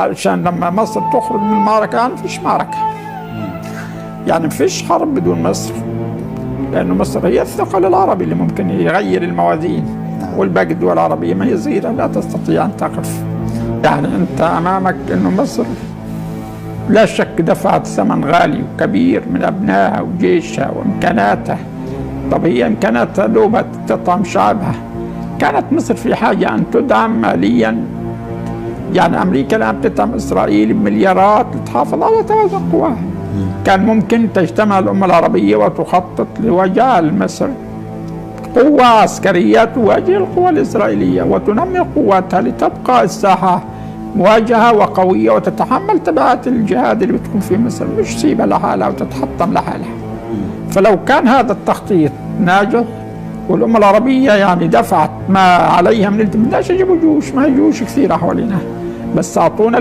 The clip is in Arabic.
علشان لما مصر تخرج من المعركة يعني فيش معركة، يعني فيش حرب بدون مصر، لأنه مصر هي الثقل العربي اللي ممكن يغير الموازين، والباقي الدول العربية ما هي صغيرة لا تستطيع أن تقف. يعني أنت أمامك أنه مصر لا شك دفعت ثمن غالي وكبير من أبنائها وجيشها وإمكاناتها. طب هي إمكاناتها دوبت تطعم شعبها. كانت مصر في حاجة أن تدعم ماليا، يعني أمريكا الآن بتدعم إسرائيل بمليارات لتحافظ على توازن قواها. كان ممكن تجتمع الأمة العربية وتخطط لوجعل مصر قوة عسكرية تواجه القوى الإسرائيلية وتنمي قواتها لتبقى الساحة مواجهة وقوية وتتحمل تبعات الجهاد اللي بتكون في مصر، مش تسيبها لحالها وتتحطم لحالها. فلو كان هذا التخطيط ناجح والأمة العربية يعني دفعت ما عليها من بدناش يجيبوا جيوش، ما هي جيوش كثيرة حوالينا، بس أعطونا